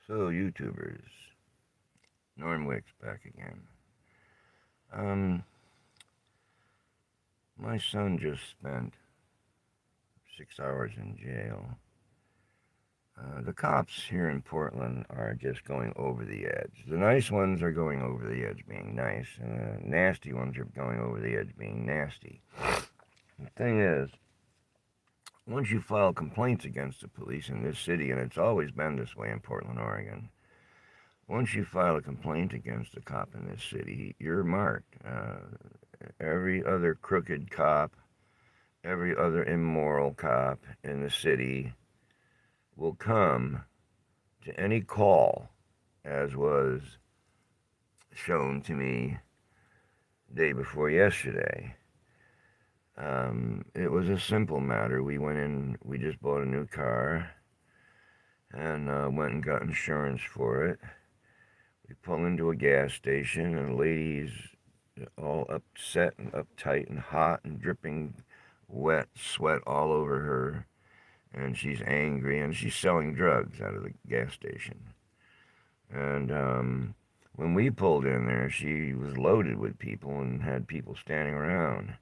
So, YouTubers, Norm Wicks back again. Um, my son just spent 6 hours in jail. The cops here in Portland are just going over the edge. The nice ones are going over the edge being nice, and the nasty ones are going over the edge being nasty. The thing is, once you file complaints against the police in this city, and it's always been this way in Portland, Oregon, once you file a complaint against a cop in this city, you're marked. Every other crooked cop, every other immoral cop in the city will come to any call, as was shown to me day before yesterday. It was a simple matter. We went in, we just bought a new car and went and got insurance for it. We pull into a gas station, and the lady's all upset and uptight and hot and dripping wet sweat all over her. And she's angry, and she's selling drugs out of the gas station. And when we pulled in there, she was loaded with people and had people standing around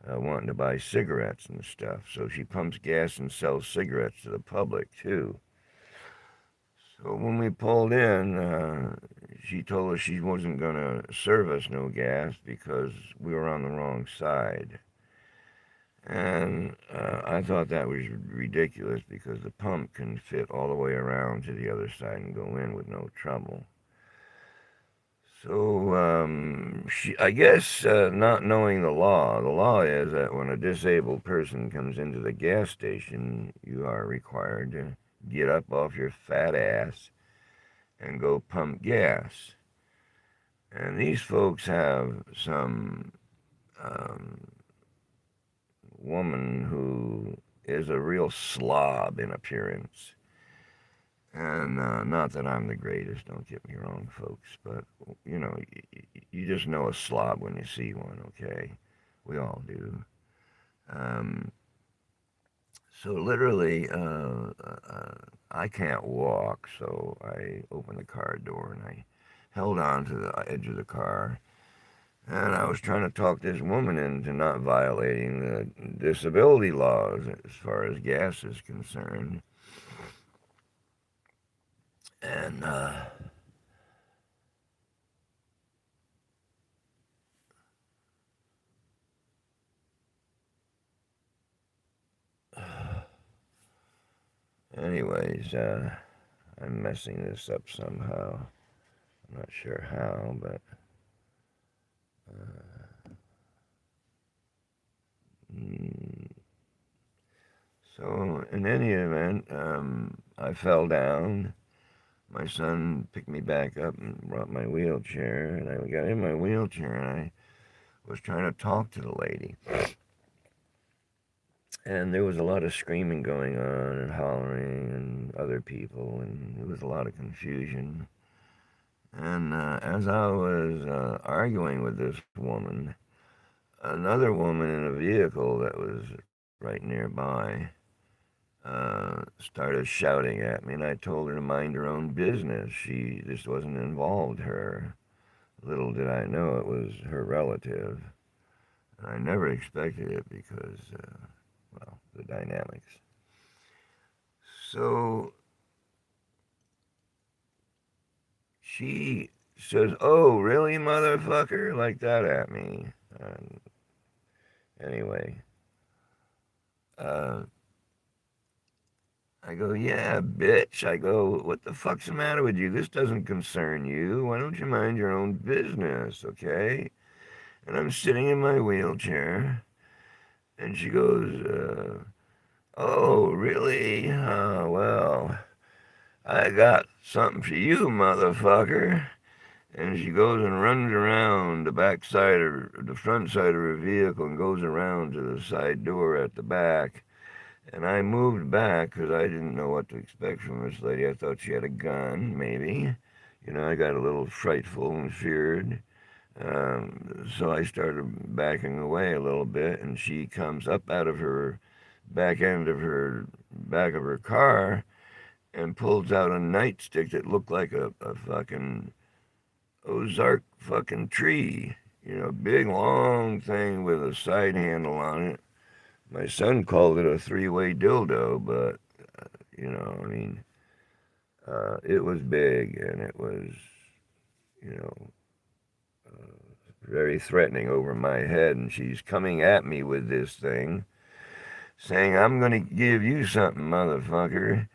wanting to buy cigarettes and stuff. So she pumps gas and sells cigarettes to the public, too. So when we pulled in, she told us she wasn't going to serve us no gas because we were on the wrong side. And I thought that was ridiculous because the pump can fit all the way around to the other side and go in with no trouble. So I guess not knowing the law is that when a disabled person comes into the gas station, you are required to get up off your fat ass and go pump gas. And these folks have some um, woman who is a real slob in appearance. And not that I'm the greatest, don't get me wrong, folks, but you just know a slob when you see one, okay? We all do. Um, so literally, I can't walk, so I opened the car door and I held on to the edge of the car. And I was trying to talk this woman into not violating the disability laws as far as gas is concerned. And anyways, I'm messing this up somehow. I'm not sure how, but mm, so in any event, I fell down. My son picked me back up and brought my wheelchair, and I got in my wheelchair and I was trying to talk to the lady. And there was a lot of screaming going on and hollering and other people, and there was a lot of confusion. And as I was arguing with this woman, another woman in a vehicle that was right nearby started shouting at me, and I told her to mind her own business. This wasn't involved her. Little did I know it was her relative. And I never expected it because, well, the dynamics. So she says, "Oh, really, motherfucker?" like that at me. And anyway, uh, I go, "Yeah, bitch." I go, "What the fuck's the matter with you? This doesn't concern you. Why don't you mind your own business, okay?" And I'm sitting in my wheelchair, and she goes, "Oh, really? Well, I got something for you, motherfucker." And she goes and runs around the front side of her vehicle and goes around to the side door at the back. And I moved back because I didn't know what to expect from this lady. I thought she had a gun, maybe. I got a little frightful and feared. So I started backing away a little bit, and she comes up out of her back of her car and pulls out a nightstick that looked like a fucking Ozark fucking tree. Big long thing with a side handle on it. My son called it a three-way dildo, but I mean, it was big and it was, you know, very threatening over my head. And she's coming at me with this thing, saying, "I'm going to give you something, motherfucker."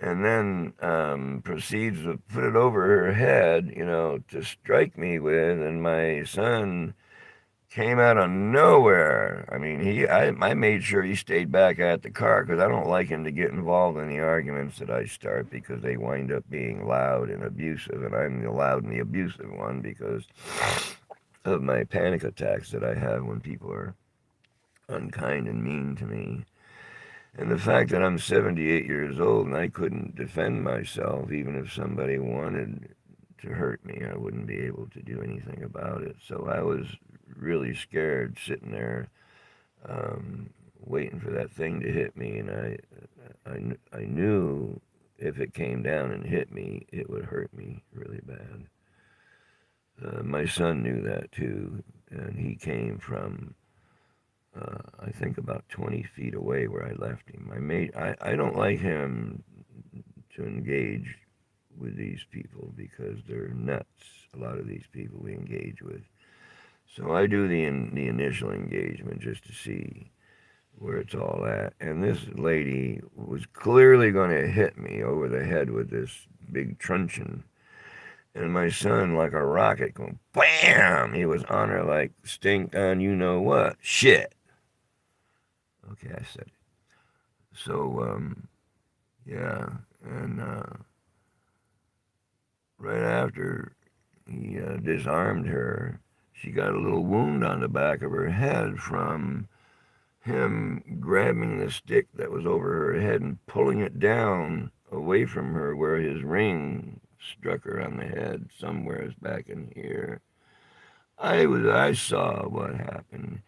And then proceeds to put it over her head, to strike me with. And my son came out of nowhere. I mean, I made sure he stayed back at the car because I don't like him to get involved in the arguments that I start because they wind up being loud and abusive, and I'm the loud and the abusive one because of my panic attacks that I have when people are unkind and mean to me. And the fact that I'm 78 years old and I couldn't defend myself, even if somebody wanted to hurt me, I wouldn't be able to do anything about it. So I was really scared sitting there waiting for that thing to hit me. And I knew if it came down and hit me, it would hurt me really bad. My son knew that too, and he came from I think about 20 feet away where I left him. I don't like him to engage with these people because they're nuts. A lot of these people we engage with. So I do the initial engagement just to see where it's all at. And this lady was clearly going to hit me over the head with this big truncheon. And my son, like a rocket, going bam! He was on her like stink on you know what. Shit. Okay, I said it. So, yeah. And right after he disarmed her, she got a little wound on the back of her head from him grabbing the stick that was over her head and pulling it down away from her where his ring struck her on the head somewhere back in here. I saw what happened.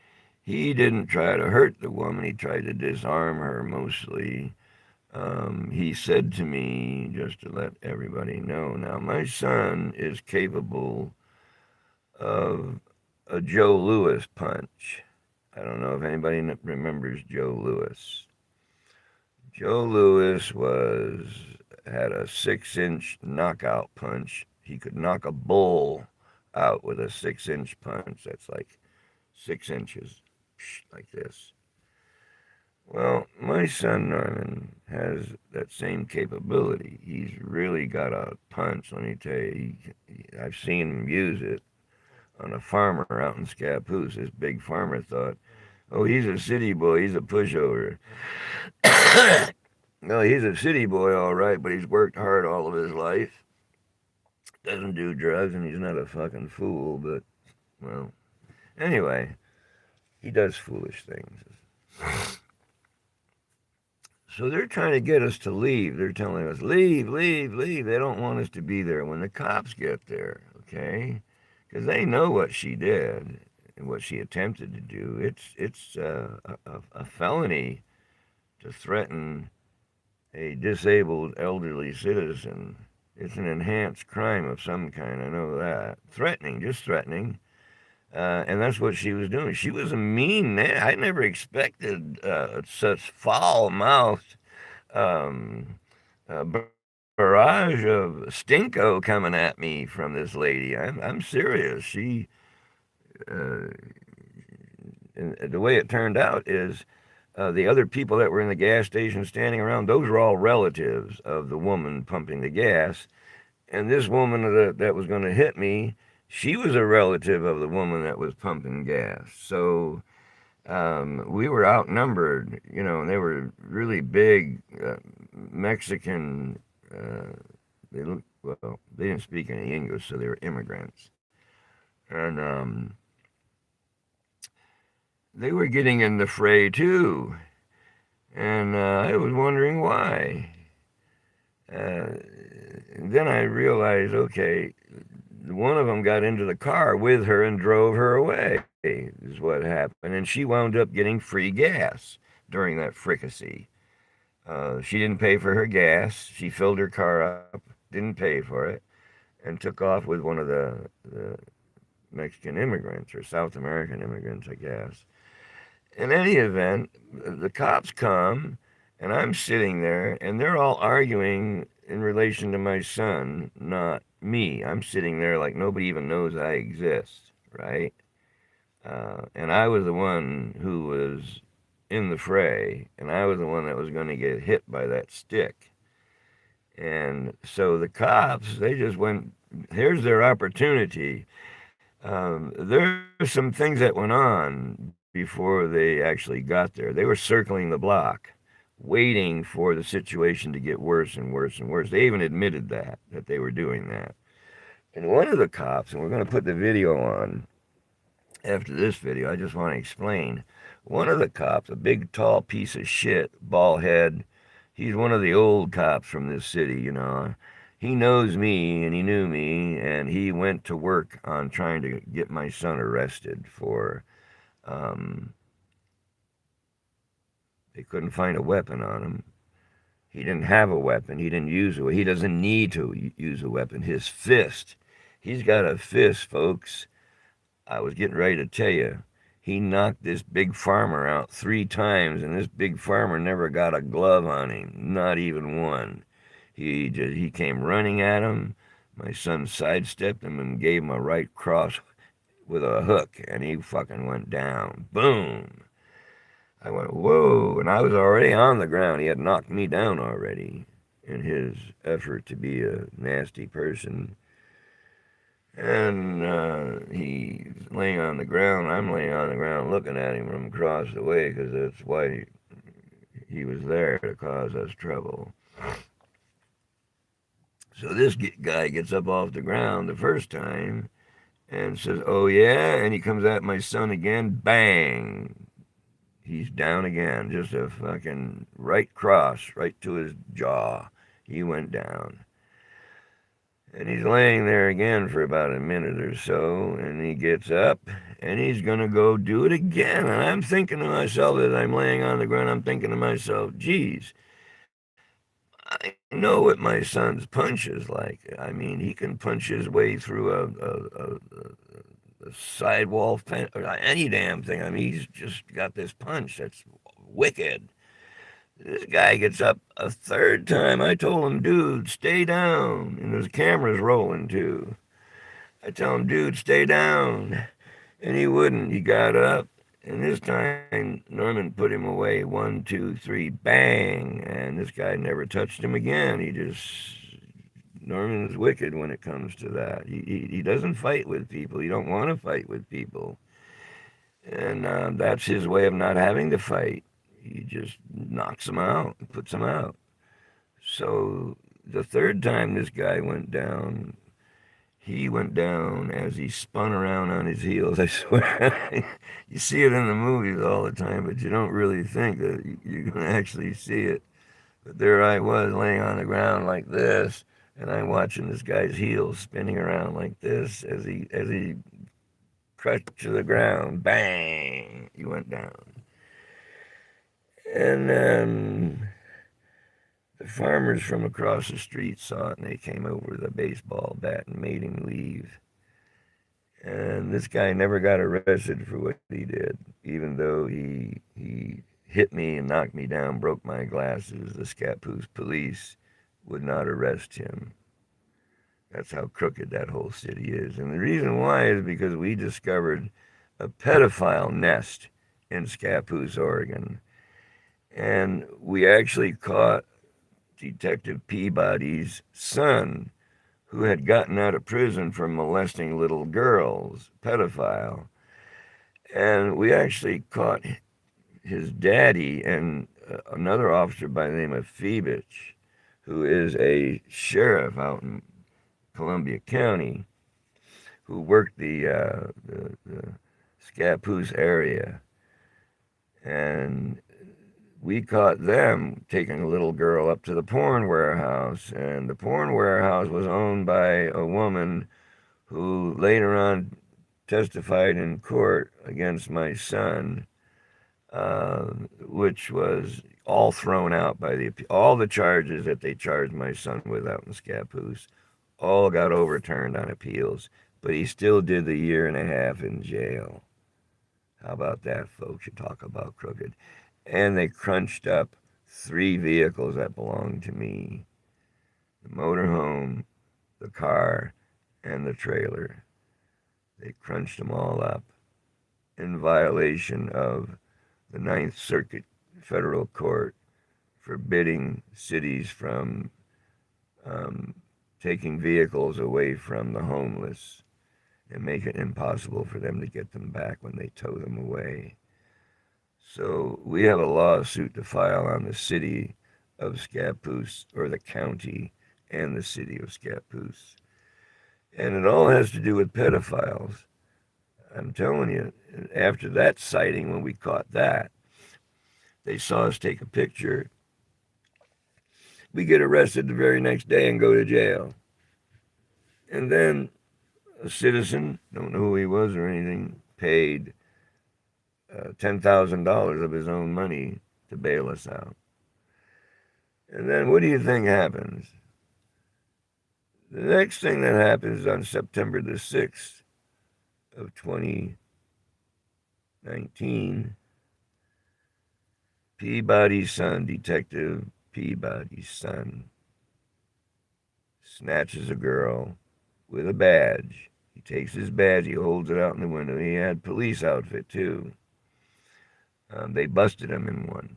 He didn't try to hurt the woman, he tried to disarm her mostly. He said to me, just to let everybody know, now my son is capable of a Joe Louis punch. I don't know if anybody remembers Joe Louis. Joe Louis had a 6-inch knockout punch. He could knock a bull out with a 6-inch punch. That's like 6 inches, like this. Well, my son Norman has that same capability. He's really got a punch. Let me tell you, I've seen him use it on a farmer out in Scappoose. This big farmer thought, "Oh, he's a city boy. He's a pushover." No, he's a city boy, all right, but he's worked hard all of his life. Doesn't do drugs, and he's not a fucking fool. But well, anyway, he does foolish things. So they're trying to get us to leave. They're telling us, leave, leave, leave. They don't want us to be there when the cops get there, okay? Because they know what she did and what she attempted to do. It's a felony to threaten a disabled elderly citizen. It's an enhanced crime of some kind, I know that. Threatening, just threatening. And that's what she was doing. She was a mean man. I never expected such foul-mouthed um, uh, barrage of stinko coming at me from this lady. I'm serious. Uh, and the way it turned out is the other people that were in the gas station standing around, those were all relatives of the woman pumping the gas. And this woman that was going to hit me, she was a relative of the woman that was pumping gas. So we were outnumbered, and they were really big Mexican. They didn't speak any English, so they were immigrants. And they were getting in the fray too. And I was wondering why. Then I realized, okay, one of them got into the car with her and drove her away, is what happened. And she wound up getting free gas during that fricassee. She didn't pay for her gas. She filled her car up, didn't pay for it, and took off with one of the Mexican immigrants or South American immigrants, I guess. In any event, the cops come, and I'm sitting there, and they're all arguing in relation to my son, not me. I'm sitting there like nobody even knows I exist, right? And I was the one who was in the fray, and I was the one that was going to get hit by that stick. And so the cops, they just went, here's their opportunity. There's some things that went on before they actually got there. They were circling the block, waiting for the situation to get worse and worse and worse. They even admitted that they were doing that. And one of the cops, and we're going to put the video on after this video, I just want to explain. One of the cops, a big, tall piece of shit, bald head, he's one of the old cops from this city, you know. He knows me and he knew me, and he went to work on trying to get my son arrested for. Um, they couldn't find a weapon on him. He didn't have a weapon. He didn't use a. He doesn't need to use a weapon. His fist. He's got a fist, folks. I was getting ready to tell you. He knocked this big farmer out 3 times, and this big farmer never got a glove on him, not even one. He came running at him. My son sidestepped him and gave him a right cross with a hook, and he fucking went down. Boom! I went, whoa, and I was already on the ground. He had knocked me down already in his effort to be a nasty person. And he's laying on the ground. I'm laying on the ground looking at him from across the way because that's why he was there to cause us trouble. So this guy gets up off the ground the first time and says, oh yeah? And he comes at my son again. Bang! He's down again. Just a fucking right cross right to his jaw. He went down. And he's laying there again for about a minute or so, and he gets up, and he's going to go do it again. And I'm thinking to myself, as I'm laying on the ground, I'm thinking to myself, geez, I know what my son's punch is like. I mean, he can punch his way through a sidewall fence, or any damn thing. I mean, he's just got this punch that's wicked. This guy gets up a third time. I told him, dude, stay down. And there's cameras rolling too. I tell him, dude, stay down. And he wouldn't. He got up. And this time, Norman put him away. 1, 2, 3, bang. And this guy never touched him again. Norman is wicked when it comes to that. He doesn't fight with people. He don't want to fight with people. And that's his way of not having to fight. He just knocks them out and puts them out. So the third time this guy went down, he went down as he spun around on his heels. I swear. You see it in the movies all the time, but you don't really think that you're going to actually see it. But there I was laying on the ground like this, and I'm watching this guy's heels spinning around like this as he crushed to the ground. Bang! He went down. And the farmers from across the street saw it, and they came over with a baseball bat and made him leave. And this guy never got arrested for what he did, even though he hit me and knocked me down, broke my glasses. The Scappoose police would not arrest him. That's how crooked that whole city is. And the reason why is because we discovered a pedophile nest in Scappoose, Oregon. And we actually caught Detective Peabody's son, who had gotten out of prison for molesting little girls, pedophile. And we actually caught his daddy and another officer by the name of Phoebich, who is a sheriff out in Columbia County, who worked the Scappoose area. And we caught them taking a little girl up to the porn warehouse, and the porn warehouse was owned by a woman who later on testified in court against my son, which was all thrown out by all the charges that they charged my son with out in Scappoose, all got overturned on appeals, but he still did the year and a half in jail. How about that, folks? You talk about crooked. And they crunched up 3 vehicles that belonged to me: the motorhome, the car, and the trailer. They crunched them all up in violation of the Ninth Circuit Federal Court forbidding cities from taking vehicles away from the homeless and make it impossible for them to get them back when they tow them away. So we have a lawsuit to file on the city of Scappoose, or the county and the city of Scappoose. And it all has to do with pedophiles. I'm telling you, after that sighting, when we caught that, they saw us take a picture. We get arrested the very next day and go to jail. And then a citizen, don't know who he was or anything, paid $10,000 of his own money to bail us out. And then what do you think happens? The next thing that happens on September the 6th of 2019, Peabody's son, Detective Peabody's son, snatches a girl with a badge. He takes his badge, he holds it out in the window. He had police outfit too. They busted him in one,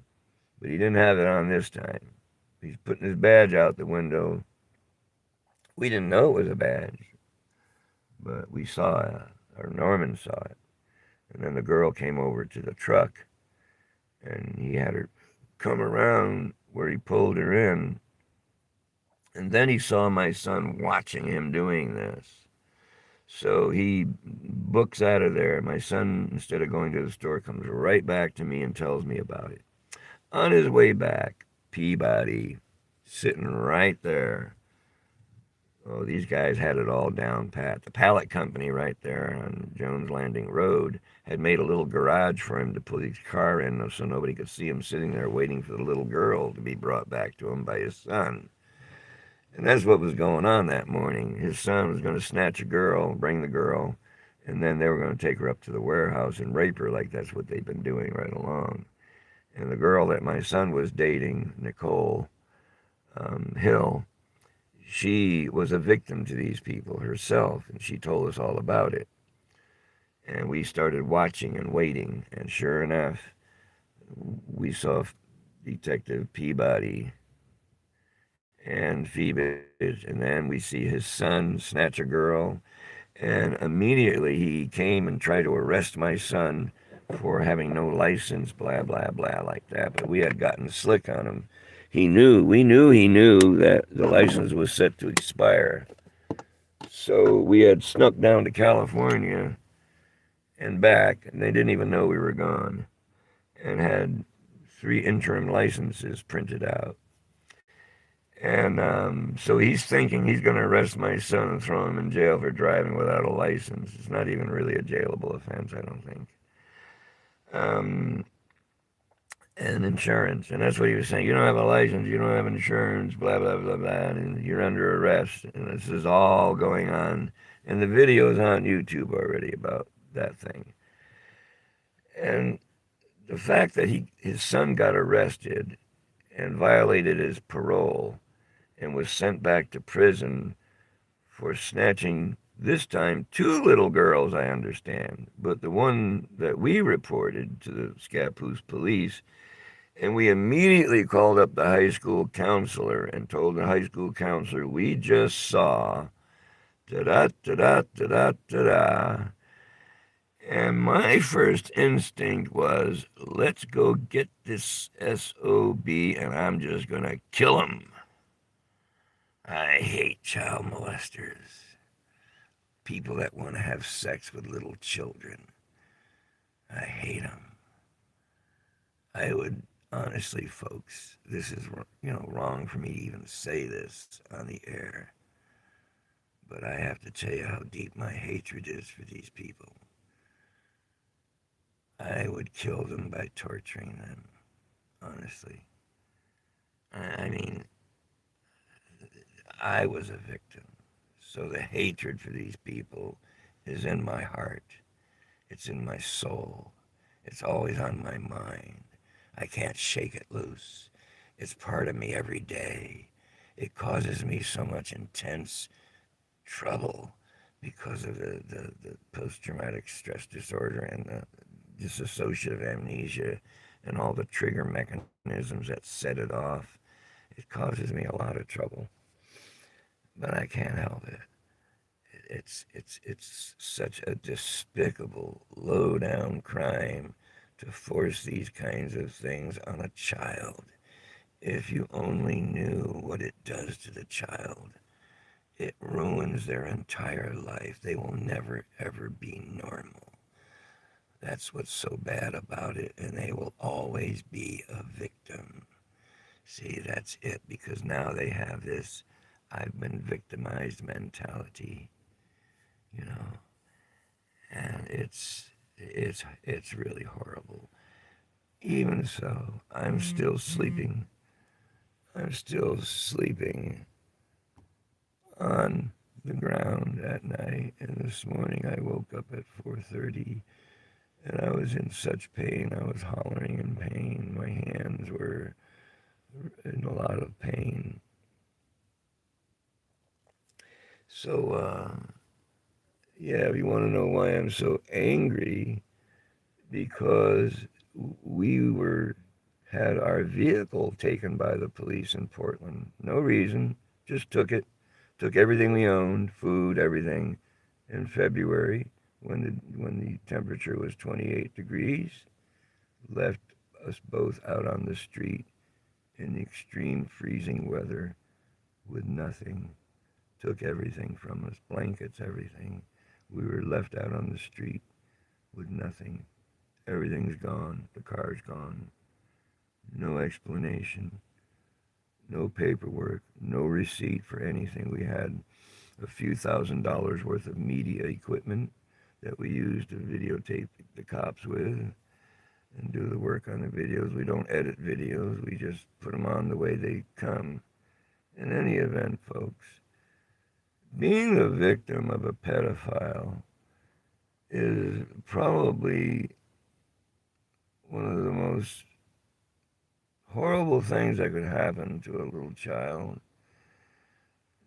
but he didn't have it on this time. He's putting his badge out the window. We didn't know it was a badge, but we saw it, or Norman saw it. And then the girl came over to the truck, and he had her come around where he pulled her in. And then he saw my son watching him doing this. So he books out of there. My son, instead of going to the store, comes right back to me and tells me about it. On his way back, Peabody, sitting right there. Oh, these guys had it all down pat. The pallet company right there on Jones Landing Road had made a little garage for him to put his car in so nobody could see him sitting there waiting for the little girl to be brought back to him by his son. And that's what was going on that morning. His son was going to snatch a girl, bring the girl, and then they were going to take her up to the warehouse and rape her, like that's what they've been doing right along. And the girl that my son was dating, Nicole Hill, she was a victim to these people herself, and she told us all about it. And we started watching and waiting, and sure enough, we saw Detective Peabody and Phoebe, and then we see his son snatch a girl, and immediately he came and tried to arrest my son for having no license, blah, blah, blah, like that. But we had gotten slick on him. He knew that the license was set to expire. So we had snuck down to California and back, and they didn't even know we were gone, and had 3 interim licenses printed out. And so he's thinking he's going to arrest my son and throw him in jail for driving without a license. It's not even really a jailable offense, I don't think. And insurance. And that's what he was saying. You don't have a license, you don't have insurance, blah, blah, blah, blah, and you're under arrest. And this is all going on. And the video is on YouTube already about that thing. And the fact that his son got arrested and violated his parole and was sent back to prison for snatching, this time, 2 little girls, I understand. But the one that we reported to the Scappoose police, and we immediately called up the high school counselor and told the high school counselor, we just saw da-da-da-da-da-da-da. And my first instinct was, let's go get this SOB and I'm just going to kill him. I hate child molesters. People that want to have sex with little children. I hate them. I would, honestly, folks, this is, wrong for me to even say this on the air. But I have to tell you how deep my hatred is for these people. I would kill them by torturing them, honestly. I mean, I was a victim. So the hatred for these people is in my heart. It's in my soul. It's always on my mind. I can't shake it loose. It's part of me every day. It causes me so much intense trouble because of the post-traumatic stress disorder and the dissociative amnesia and all the trigger mechanisms that set it off. It causes me a lot of trouble, but I can't help it. It's such a despicable, low-down crime to force these kinds of things on a child. If you only knew what it does to the child, it ruins their entire life. They will never, ever be normal. That's what's so bad about it, and they will always be a victim. See, that's it, because now they have this I've been victimized mentality, you know, and it's really horrible. Even so, I'm still sleeping. I'm still sleeping on the ground at night, and this morning I woke up at 4:30 and I was in such pain. I was hollering in pain. My hands were in a lot of pain. So, yeah, if you want to know why I'm so angry, because we were had our vehicle taken by the police in Portland. No reason, just took everything we owned, food, everything, in February when the temperature was 28 degrees, left us both out on the street in extreme freezing weather with nothing. Took everything from us, blankets, everything. We were left out on the street with nothing. Everything's gone. The car's gone. No explanation, no paperwork, no receipt for anything. We had a few $1,000s worth of media equipment that we used to videotape the cops with and do the work on the videos. We don't edit videos, we just put them on the way they come. In any event, folks, being the victim of a pedophile is probably one of the most horrible things that could happen to a little child.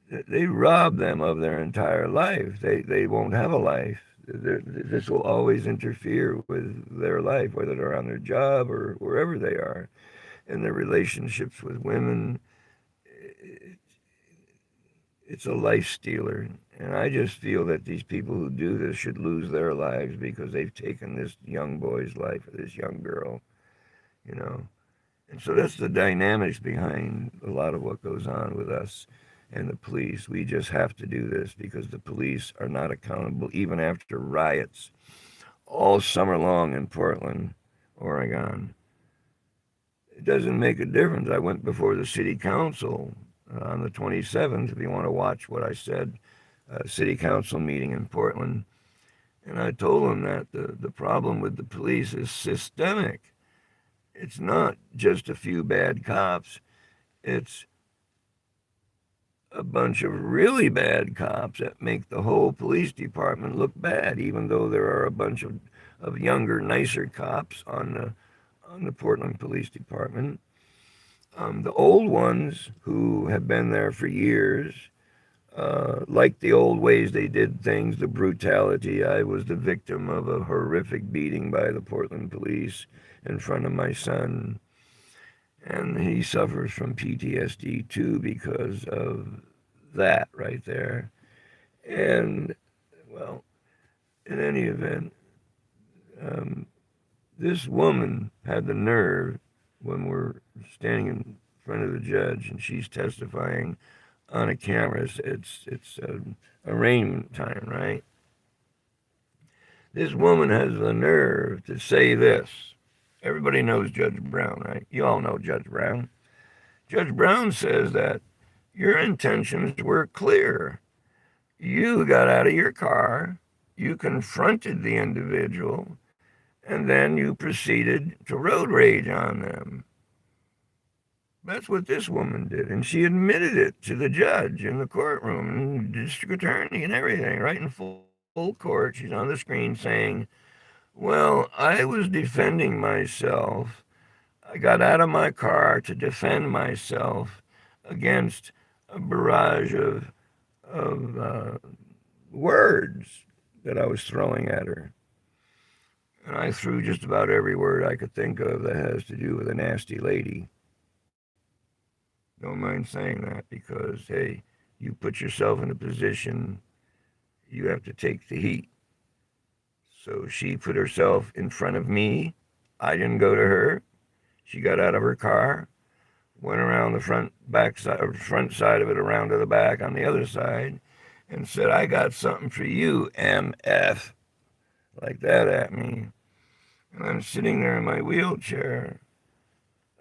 They rob them of their entire life. They won't have a life. This will always interfere with their life, whether they're on their job or wherever they are, and their relationships with women. It's a life stealer. And I just feel that these people who do this should lose their lives because they've taken this young boy's life, or this young girl, you know. And so that's the dynamics behind a lot of what goes on with us and the police. We just have to do this because the police are not accountable, even after riots all summer long in Portland, Oregon. It doesn't make a difference. I went before the city council on the 27th, if you want to watch what I said, city council meeting in Portland. And I told them that the problem with the police is systemic. It's not just a few bad cops. It's a bunch of really bad cops that make the whole police department look bad, even though there are a bunch of younger, nicer cops on the Portland Police Department. The old ones who have been there for years, like the old ways they did things, the brutality. I was the victim of a horrific beating by the Portland police in front of my son. And he suffers from PTSD too because of that right there. And, well, in any event, um, this woman had the nerve when we're standing in front of the judge and she's testifying on a camera. It's arraignment time, right? This woman has the nerve to say this. Everybody knows Judge Brown, right? You all know Judge Brown. Judge Brown says that your intentions were clear. You got out of your car, you confronted the individual, and then you proceeded to road rage on them. That's what this woman did. And she admitted it to the judge in the courtroom and district attorney and everything, right in full court. She's on the screen saying, well, I was defending myself. I got out of my car to defend myself against a barrage of words that I was throwing at her. And I threw just about every word I could think of that has to do with a nasty lady. Don't mind saying that because, hey, you put yourself in a position, you have to take the heat. So she put herself in front of me. I didn't go to her. She got out of her car, went around the front side of it, around to the back on the other side, and said, I got something for you, MF, like that at me. And I'm sitting there in my wheelchair.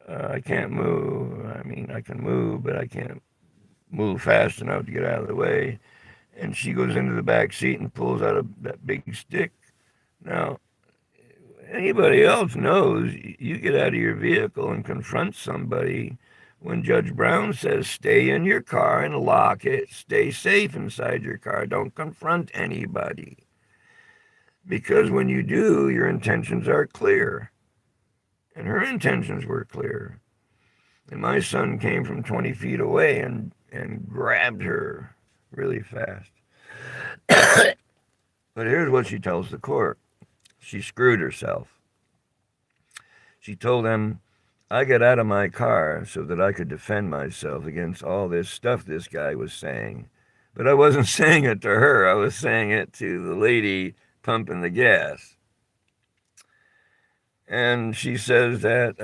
I can't move. I mean, I can move, but I can't move fast enough to get out of the way. And she goes into the back seat and pulls out that big stick. Now, anybody else knows you get out of your vehicle and confront somebody when Judge Brown says stay in your car and lock it, stay safe inside your car, don't confront anybody. Because when you do, your intentions are clear. And her intentions were clear. And my son came from 20 feet away and grabbed her really fast. But here's what she tells the court. She screwed herself. She told them, I got out of my car so that I could defend myself against all this stuff this guy was saying. But I wasn't saying it to her. I was saying it to the lady pumping the gas. And she says that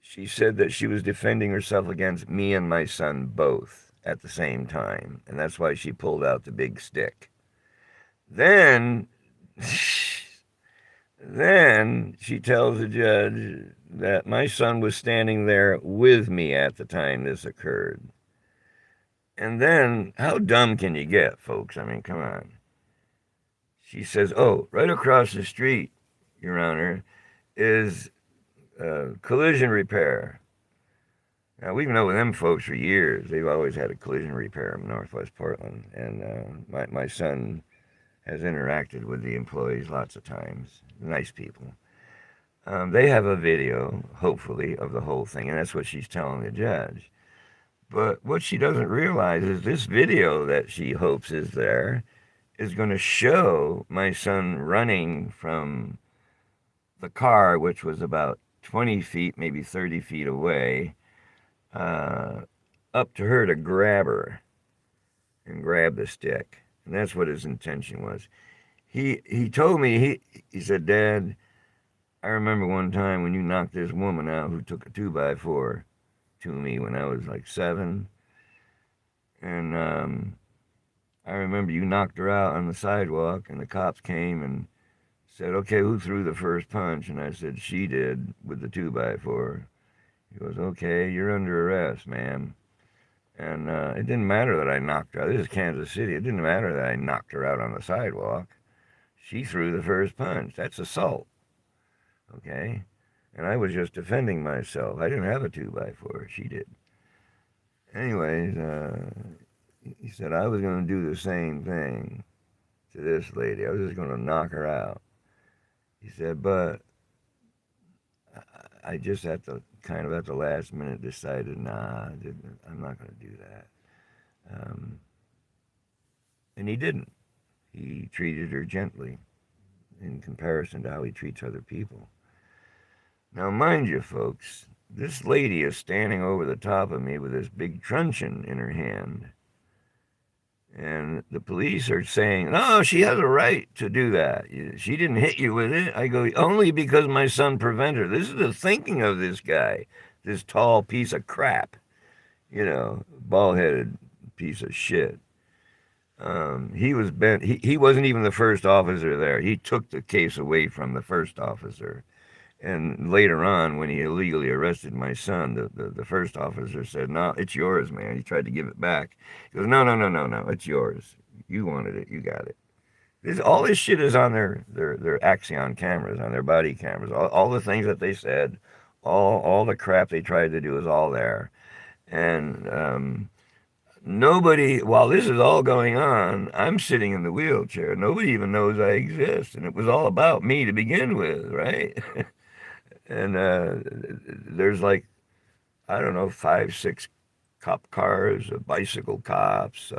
she said that she was defending herself against me and my son both at the same time. And that's why she pulled out the big stick. Then she tells the judge that my son was standing there with me at the time this occurred. And then, how dumb can you get, folks? I mean, come on. She says, oh, right across the street, Your Honor, is collision repair. Now, we've known them folks for years. They've always had a collision repair in Northwest Portland. And my son has interacted with the employees lots of times. Nice people. They have a video, hopefully, of the whole thing, and that's what she's telling the judge. But what she doesn't realize is this video that she hopes is there is going to show my son running from the car, which was about 20 feet, maybe 30 feet away, up to her to grab her and grab the stick. And that's what his intention was. He told me, he said, Dad, I remember one time when you knocked this woman out who took a 2x4 to me when I was like 7. And I remember you knocked her out on the sidewalk, and the cops came and said, okay, who threw the first punch? And I said, she did with the 2x4. He goes, okay, you're under arrest, ma'am. And it didn't matter that I knocked her out. This is Kansas City. It didn't matter that I knocked her out on the sidewalk. She threw the first punch. That's assault. Okay? And I was just defending myself. I didn't have a 2x4. She did. Anyways, he said I was going to do the same thing to this lady. I was just going to knock her out. He said, but I just at the last minute decided, nah, I'm not going to do that. And he didn't. He treated her gently in comparison to how he treats other people. Now, mind you, folks, this lady is standing over the top of me with this big truncheon in her hand. And the police are saying, no, she has a right to do that. She didn't hit you with it. I go, only because my son prevented her. This is the thinking of this guy, this tall piece of crap, bald-headed piece of shit. He was bent. He wasn't even the first officer there. He took the case away from the first officer. And later on, when he illegally arrested my son, the first officer said, no, it's yours, man. He tried to give it back. He goes, no, it's yours. You wanted it. You got it. All this shit is on their Axion cameras, on their body cameras. All the things that they said All the crap they tried to do is all there. And nobody, while this is all going on, I'm sitting in the wheelchair. Nobody even knows I exist. And it was all about me to begin with, right? And there's like, I don't know, 5, 6 cop cars, bicycle cops.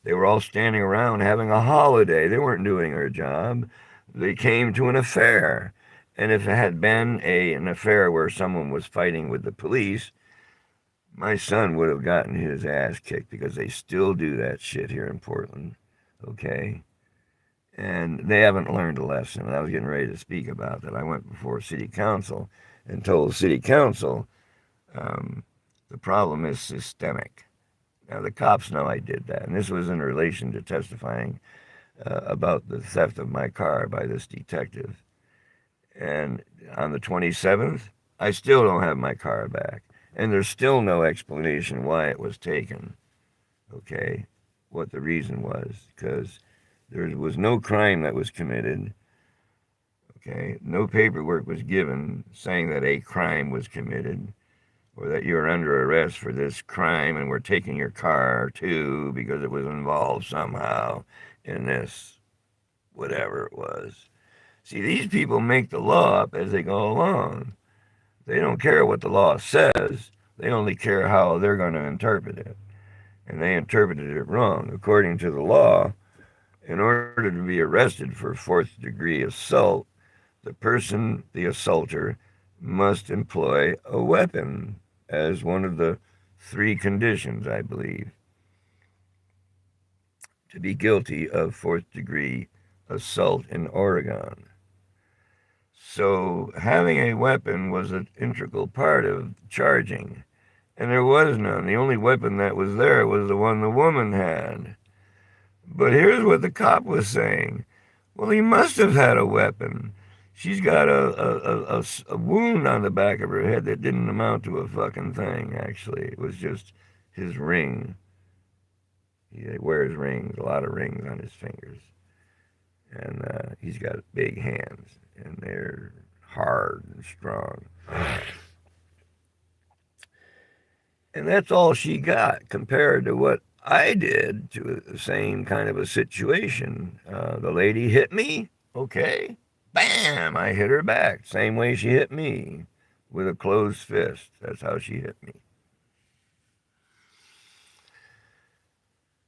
They were all standing around having a holiday. They weren't doing their job. They came to an affair. And if it had been an affair where someone was fighting with the police, my son would have gotten his ass kicked because they still do that shit here in Portland. Okay? And they haven't learned a lesson. And I was getting ready to speak about that. I went before city council and told city council um, the problem is systemic. Now, the cops know I did that. And this was in relation to testifying about the theft of my car by this detective. And on the 27th, I still don't have my car back. And there's still no explanation why it was taken. Okay? What the reason was. Because there was no crime that was committed. Okay? No paperwork was given saying that a crime was committed or that you're under arrest for this crime and we're taking your car too because it was involved somehow in this, whatever it was. See, these people make the law up as they go along. They don't care what the law says. They only care how they're going to interpret it. And they interpreted it wrong. According to the law, in order to be arrested for fourth-degree assault, the person, the assaulter, must employ a weapon as one of the 3 conditions, I believe, to be guilty of fourth-degree assault in Oregon. So having a weapon was an integral part of charging, and there was none. The only weapon that was there was the one the woman had. But here's what the cop was saying. Well, he must have had a weapon. She's got a wound on the back of her head that didn't amount to a fucking thing, actually. It was just his ring. He wears rings, a lot of rings on his fingers. And he's got big hands, and they're hard and strong. And that's all she got compared to what I did to the same kind of a situation. The lady hit me, okay. Bam! I hit her back. Same way she hit me, with a closed fist. That's how she hit me.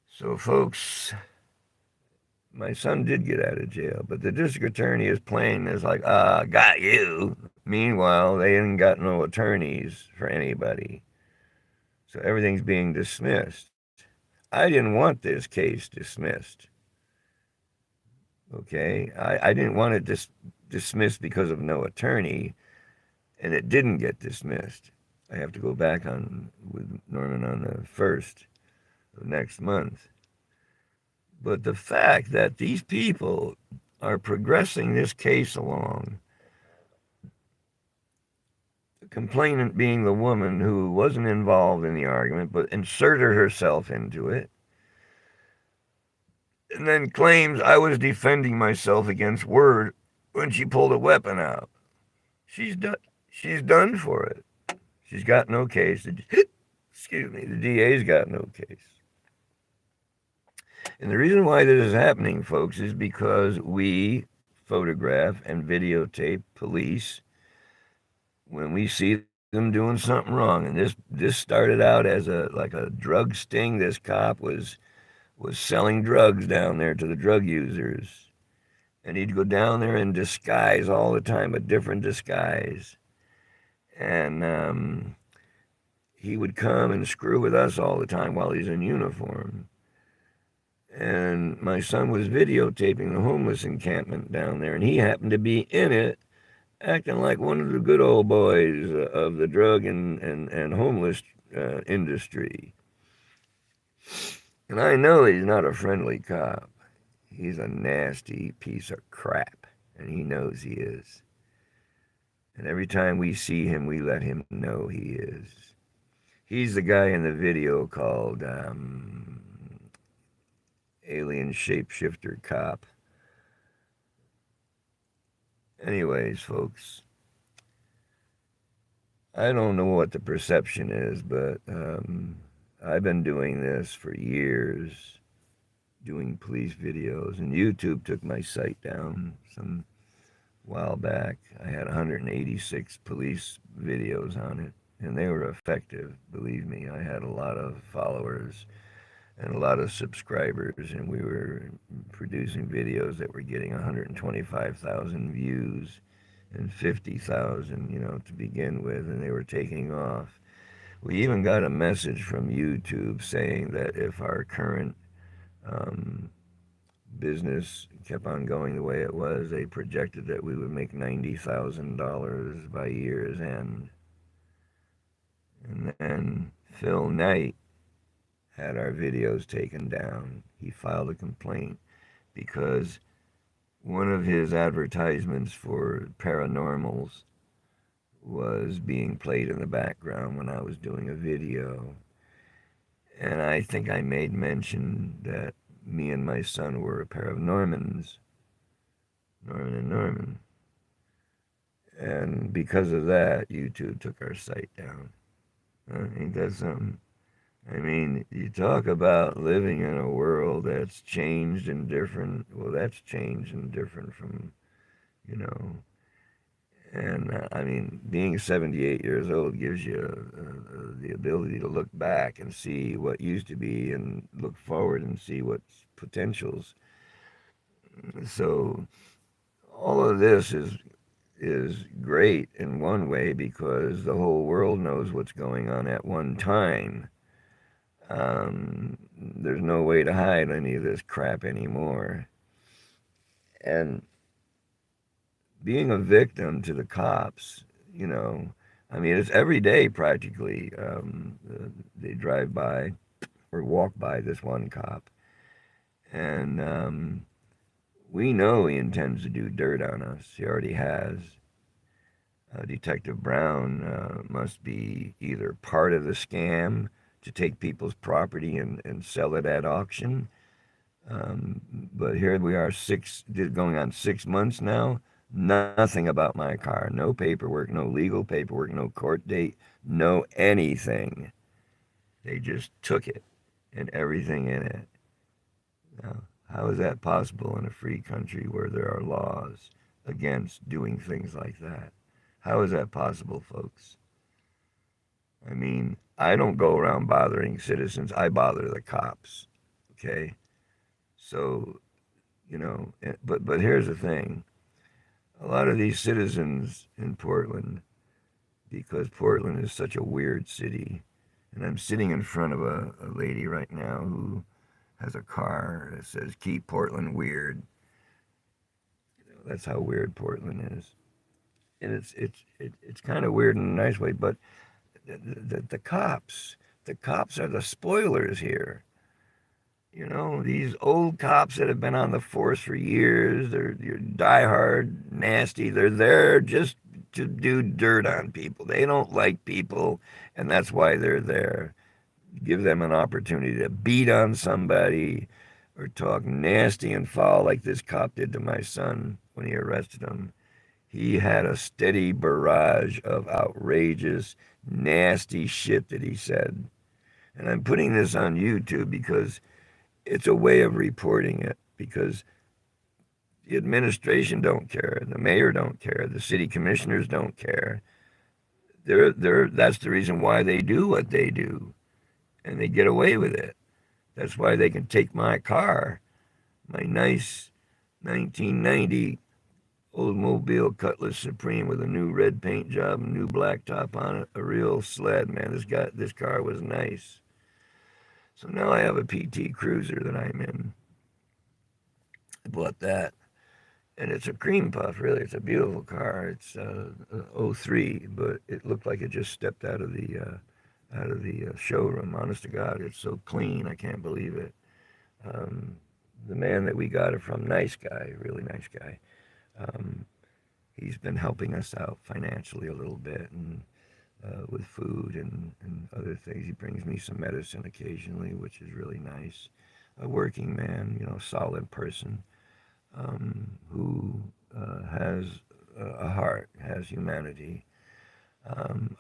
So, folks, my son did get out of jail, but the district attorney is playing this like, got you. Meanwhile, they ain't got no attorneys for anybody. So everything's being dismissed. I didn't want this case dismissed. Okay? I didn't want it dismissed because of no attorney, and it didn't get dismissed. I have to go back on with Norman on the 1st of next month. But the fact that these people are progressing this case along, the complainant being the woman who wasn't involved in the argument but inserted herself into it, and then claims I was defending myself against Word when she pulled a weapon out. She's done for it. She's got no case. Excuse me, the DA's got no case. And the reason why this is happening, folks, is because we photograph and videotape police when we see them doing something wrong. And this started out as like a drug sting. This cop was selling drugs down there to the drug users. And he'd go down there in disguise all the time, a different disguise. And he would come and screw with us all the time while he's in uniform. And my son was videotaping the homeless encampment down there, and he happened to be in it, acting like one of the good old boys of the drug and homeless industry. And I know he's not a friendly cop. He's a nasty piece of crap, and he knows he is. And every time we see him, we let him know he is. He's the guy in the video called Alien Shapeshifter Cop. Anyways, folks, I don't know what the perception is, but I've been doing this for years, doing police videos, and YouTube took my site down some while back. I had 186 police videos on it, and they were effective, believe me. I had a lot of followers and a lot of subscribers, and we were producing videos that were getting 125,000 views and 50,000, to begin with, and they were taking off. We even got a message from YouTube saying that if our current um, business kept on going the way it was, they projected that we would make $90,000 by year's end. And then Phil Knight had our videos taken down. He filed a complaint because one of his advertisements for paranormals was being played in the background when I was doing a video. And I think I made mention that me and my son were a pair of Normans, Norman and Norman. And because of that, YouTube took our site down. Ain't that something? I mean, you talk about living in a world that's changed and different. Well, that's changed and different from, you know, and I mean, being 78 years old gives you the ability to look back and see what used to be and look forward and see what's potentials. So all of this is great in one way because the whole world knows what's going on at one time. There's no way to hide any of this crap anymore. And being a victim to the cops, I mean, it's every day practically. They drive by or walk by this one cop, and we know he intends to do dirt on us. He already has. Detective Brown must be either part of the scam to take people's property and sell it at auction. But here we are, going on 6 months now. Nothing about my car. No paperwork, no legal paperwork, no court date, no anything. They just took it and everything in it. Now, how is that possible in a free country where there are laws against doing things like that? How is that possible, folks? I mean, I don't go around bothering citizens. I bother the cops. Okay? So, but here's the thing. A lot of these citizens in Portland, because Portland is such a weird city, and I'm sitting in front of a lady right now who has a car that says "Keep Portland Weird." That's how weird Portland is, and it's kind of weird in a nice way. But the cops are the spoilers here. These old cops that have been on the force for years, you're diehard, nasty. They're there just to do dirt on people. They don't like people, and that's why they're there. Give them an opportunity to beat on somebody or talk nasty and foul like this cop did to my son when he arrested him. He had a steady barrage of outrageous, nasty shit that he said. And I'm putting this on YouTube because it's a way of reporting it because the administration don't care, the mayor don't care, the city commissioners don't care. That's the reason why they do what they do, and they get away with it. That's why they can take my car, my nice 1990 Oldsmobile Cutlass Supreme with a new red paint job and new black top on it, a real sled, man. This car was nice. So now I have a PT Cruiser that I'm in. I bought that, and it's a cream puff. Really, it's a beautiful car. It's '03, but it looked like it just stepped out of the showroom. Honest to God, it's so clean. I can't believe it. Um, the man that we got it from, nice guy, really nice guy. Um, he's been helping us out financially a little bit and with food and other things. He brings me some medicine occasionally, which is really nice. A working man, solid person who has a heart, has humanity.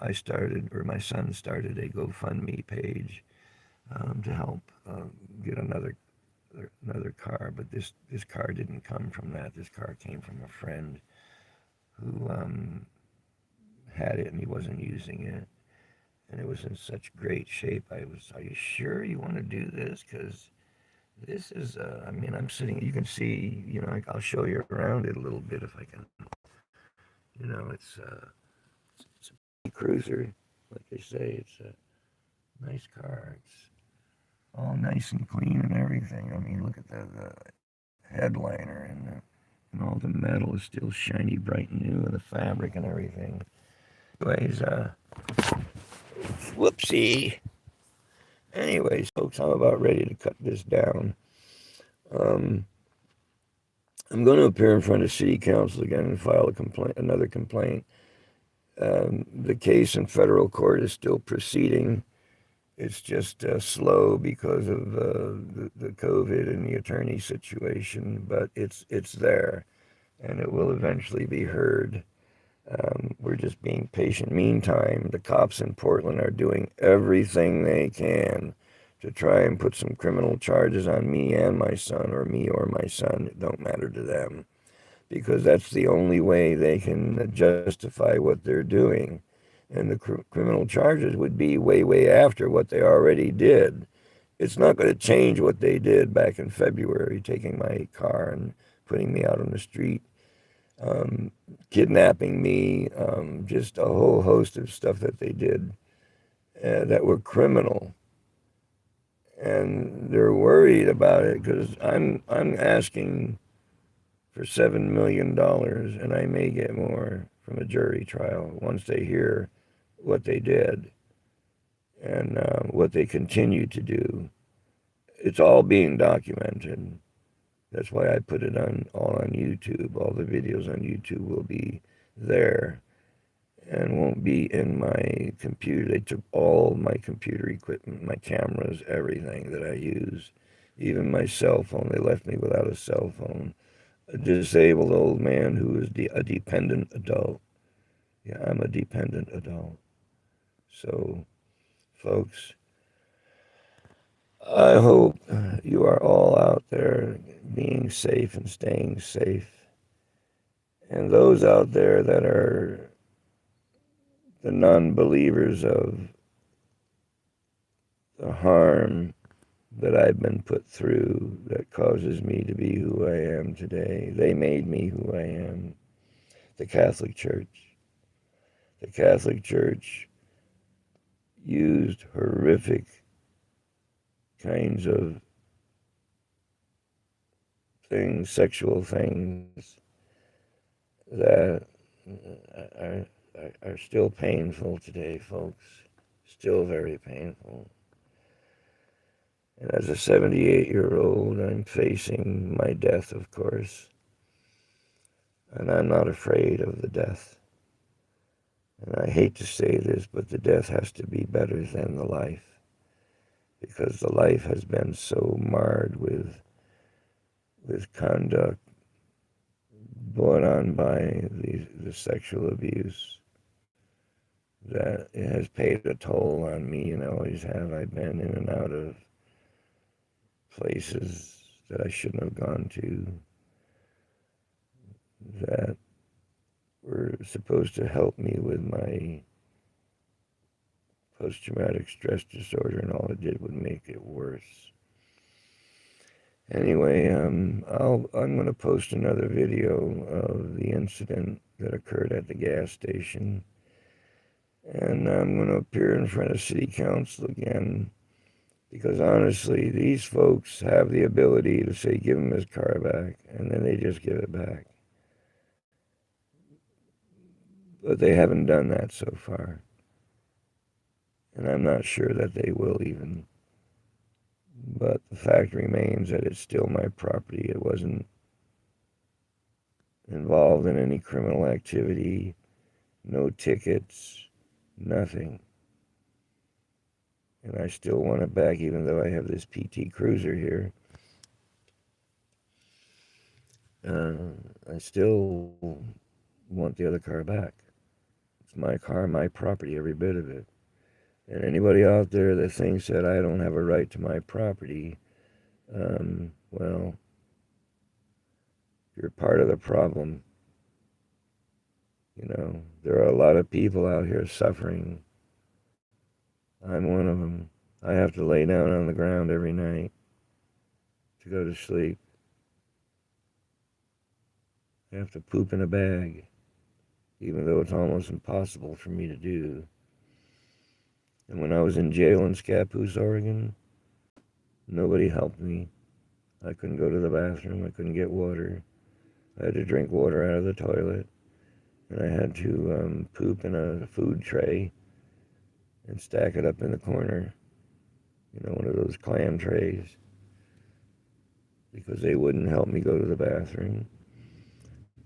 I started, or my son started, a GoFundMe page to help get another car. But this car didn't come from that. This car came from a friend who had it and he wasn't using it, and it was in such great shape. Are you sure you want to do this? Because this is, I mean, I'm sitting, you can see, I'll show you around it a little bit if I can. It's a cruiser. Like I say, it's a nice car. It's all nice and clean and everything. I mean, look at the headliner and all the metal is still shiny, bright and new, and the fabric and everything. Anyways, whoopsie. Anyways, folks, I'm about ready to cut this down. Um, I'm going to appear in front of City Council again and file another complaint. The case in federal court is still proceeding. It's just slow because of the COVID and the attorney situation, but it's there, and it will eventually be heard. We're just being patient. Meantime, the cops in Portland are doing everything they can to try and put some criminal charges on me and my son, or me or my son. It don't matter to them, because that's the only way they can justify what they're doing. And the criminal charges would be way, way after what they already did. It's not going to change what they did back in February, taking my car and putting me out on the street, um, kidnapping me, just a whole host of stuff that they did that were criminal. And they're worried about it because I'm asking for $7 million, and I may get more from a jury trial once they hear what they did and what they continue to do. It's all being documented. That's why I put it all on YouTube. All the videos on YouTube will be there and won't be in my computer. They took all my computer equipment, my cameras, everything that I use, even my cell phone. They left me without a cell phone. A disabled old man who is a dependent adult. Yeah, I'm a dependent adult. So, folks, I hope you are all out there being safe and staying safe. And those out there that are the non-believers of the harm that I've been put through that causes me to be who I am today. They made me who I am. The Catholic Church. The Catholic Church used horrific kinds of things, sexual things that are, are still painful today, folks. Still very painful. And as a 78-year-old, I'm facing my death, of course. And I'm not afraid of the death. And I hate to say this, but the death has to be better than the life, because the life has been so marred with conduct brought on by the sexual abuse that it has paid a toll on me, and I always have. I've been in and out of places that I shouldn't have gone to that were supposed to help me with my post-traumatic stress disorder, and all it did would make it worse. Anyway, I'm going to post another video of the incident that occurred at the gas station, and I'm going to appear in front of City Council again, because honestly, these folks have the ability to say, give him his car back, and then they just give it back. But they haven't done that so far, and I'm not sure that they will even. But the fact remains that it's still my property. It wasn't involved in any criminal activity, no tickets, nothing. And I still want it back, even though I have this PT Cruiser here. I still want the other car back. It's my car, my property, every bit of it. And anybody out there that thinks that I don't have a right to my property, well, you're part of the problem. You know, there are a lot of people out here suffering. I'm one of them. I have to lay down on the ground every night to go to sleep. I have to poop in a bag, even though it's almost impossible for me to do. And when I was in jail in Scappoose, Oregon, nobody helped me. I couldn't go to the bathroom. I couldn't get water. I had to drink water out of the toilet. And I had to poop in a food tray and stack it up in the corner, you know, one of those clam trays, because they wouldn't help me go to the bathroom.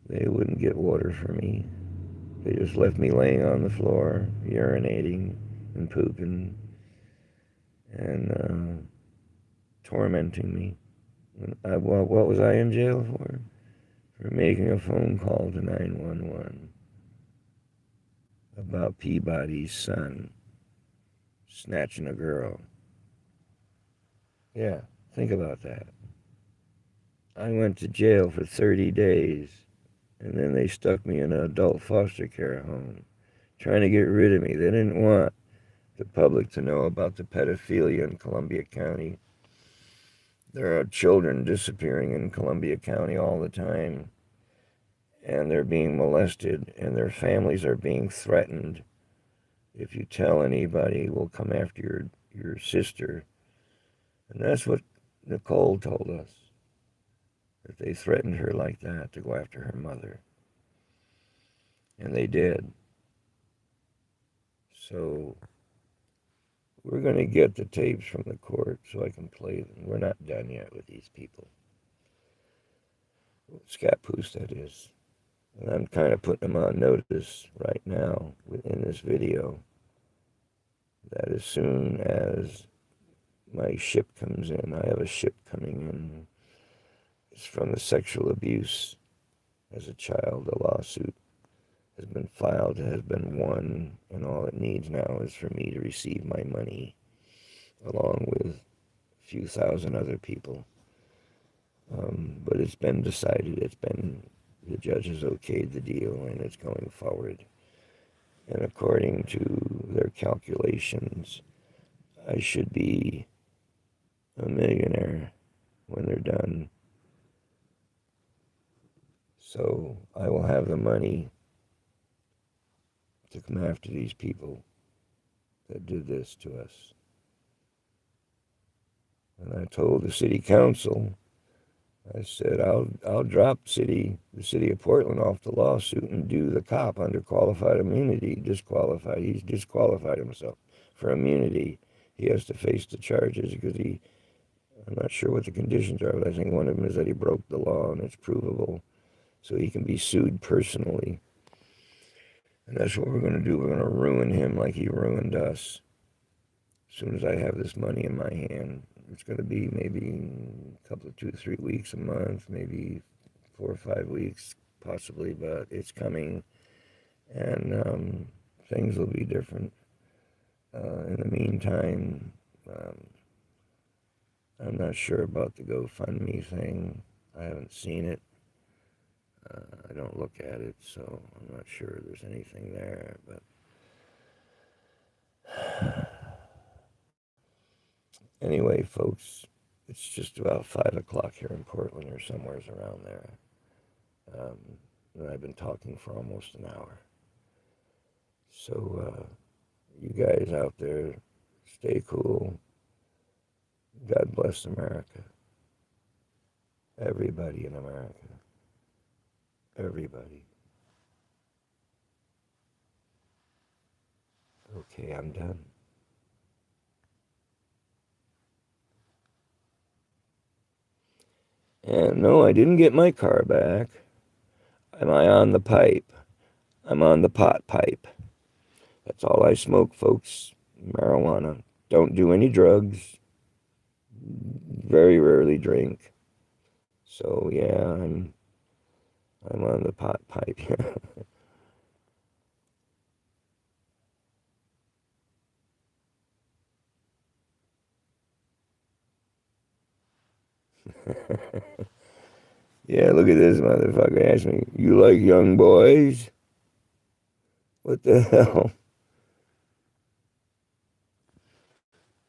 They wouldn't get water for me. They just left me laying on the floor, urinating and pooping and tormenting me. What was I in jail for? For making a phone call to 911 about Peabody's son snatching a girl. Yeah, think about that. I went to jail for 30 days, and then they stuck me in an adult foster care home, trying to get rid of me. They didn't want the public to know about the pedophilia in Columbia County. There are children disappearing in Columbia County all the time, and they're being molested, and their families are being threatened. If you tell anybody, we'll come after your sister. And that's what Nicole told us, that they threatened her like that to go after her mother. And they did. So we're going to get the tapes from the court so I can play them. We're not done yet with these people. Scappoose, that is. And I'm kind of putting them on notice right now in this video that as soon as my ship comes in, I have a ship coming in. It's from the sexual abuse as a child. The lawsuit has been filed, has been won, and all it needs now is for me to receive my money, along with a few thousand other people. But it's been decided, the judge has okayed the deal, and it's going forward. And according to their calculations, I should be a millionaire when they're done. So I will have the money to come after these people that did this to us. And I told the city council, I said, I'll drop the city of Portland off the lawsuit and do the cop under qualified immunity, disqualified. He's disqualified himself for immunity. He has to face the charges because I'm not sure what the conditions are, but I think one of them is that he broke the law and it's provable. So he can be sued personally. And that's what we're going to do. We're going to ruin him like he ruined us. As soon as I have this money in my hand, it's going to be maybe a couple of 2 to 3 weeks, a month, maybe 4 or 5 weeks, possibly, but it's coming. And things will be different. In the meantime, I'm not sure about the GoFundMe thing. I haven't seen it. I don't look at it, so I'm not sure there's anything there, but anyway, folks, it's just about 5 o'clock here in Portland or somewhere around there. And I've been talking for almost an hour. So you guys out there, stay cool. God bless America. Everybody in America. Everybody. Okay, I'm done. And no, I didn't get my car back. Am I on the pipe? I'm on the pot pipe. That's all I smoke, folks. Marijuana. Don't do any drugs. Very rarely drink. So yeah, I'm on the pot pipe. Yeah, look at this motherfucker. Ask me, you like young boys? What the hell?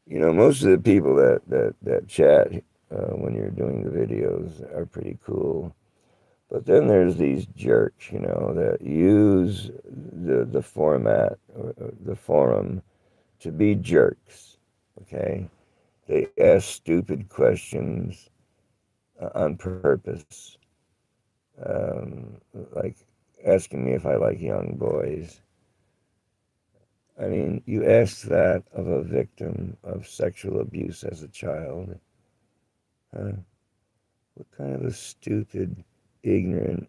You know, most of the people that chat when you're doing the videos are pretty cool. But then there's these jerks, you know, that use the format, or the forum, to be jerks. Okay, they ask stupid questions on purpose, um, like asking me if I like young boys. I mean, you ask that of a victim of sexual abuse as a child. Huh? What kind of a stupid, ignorant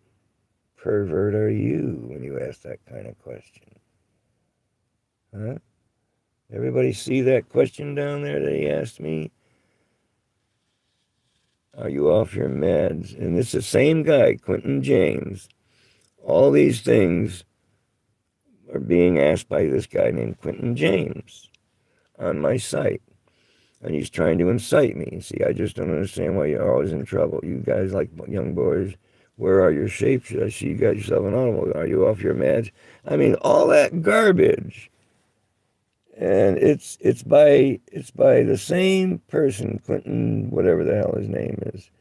pervert are you when you ask that kind of question? Huh? Everybody see that question down there that he asked me? Are you off your meds? And it's the same guy, Quentin James. All these things are being asked by this guy named Quentin James on my site. And he's trying to incite me. See, I just don't understand why you're always in trouble. You guys like young boys. Where are your shapes? I see you got yourself an automobile. Are you off your meds? I mean, all that garbage. And it's by the same person, Clinton, whatever the hell his name is.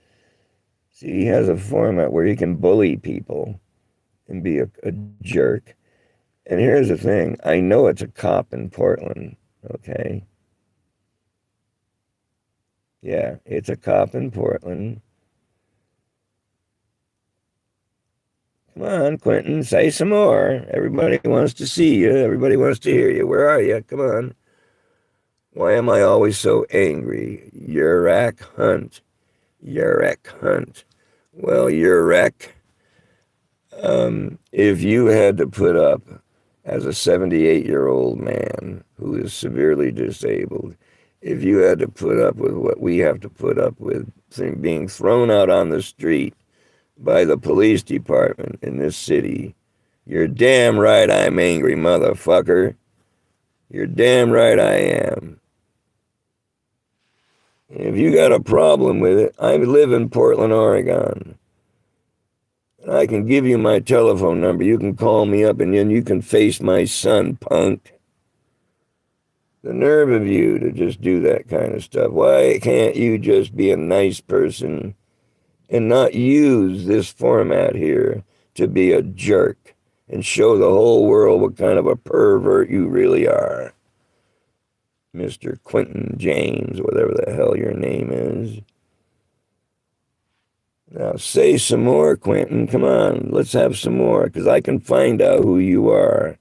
See, he has a format where he can bully people and be a jerk. And here's the thing: I know it's a cop in Portland. Okay, yeah, it's a cop in Portland. Come on, Quentin, say some more. Everybody wants to see you. Everybody wants to hear you. Where are you? Come on. Why am I always so angry? Urak Hunt. Urak Hunt. Well, Urak, if you had to put up as a 78-year-old man who is severely disabled, if you had to put up with what we have to put up with, being thrown out on the street by the police department in this city, you're damn right I'm angry, motherfucker. You're damn right I am. If you got a problem with it, I live in Portland, Oregon. And I can give you my telephone number. You can call me up and then you can face my son, punk. The nerve of you to just do that kind of stuff. Why can't you just be a nice person and not use this format here to be a jerk and show the whole world what kind of a pervert you really are? Mr. Quentin James, whatever the hell your name is. Now say some more, Quentin. Come on, let's have some more, because I can find out who you are.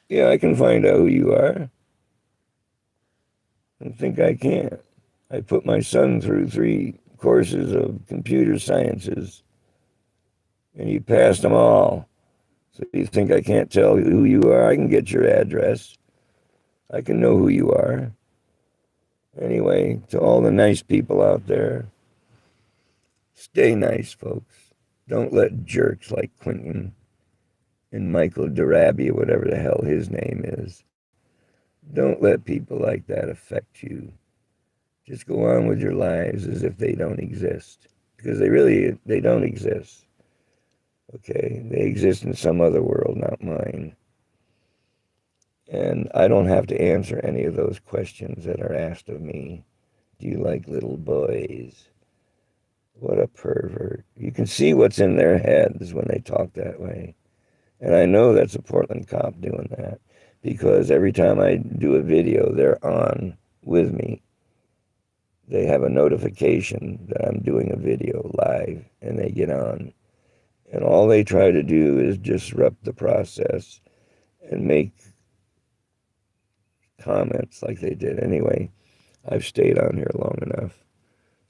Yeah, I can find out who you are. I think I can't. I put my son through 3 courses of computer sciences, and he passed them all. So you think I can't tell who you are? I can get your address. I can know who you are. Anyway, to all the nice people out there, stay nice, folks. Don't let jerks like Quentin and Michael Darabi, or whatever the hell his name is, don't let people like that affect you. Just go on with your lives as if they don't exist, because they don't exist. Okay, they exist in some other world, not mine. And I don't have to answer any of those questions that are asked of me. Do you like little boys? What a pervert. You can see what's in their heads when they talk that way. And I know that's a Portland cop doing that, because every time I do a video, they're on with me. They have a notification that I'm doing a video live, and they get on. And all they try to do is disrupt the process and make comments like they did. Anyway, I've stayed on here long enough.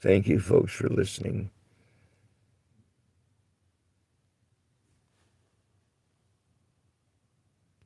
Thank you, folks, for listening.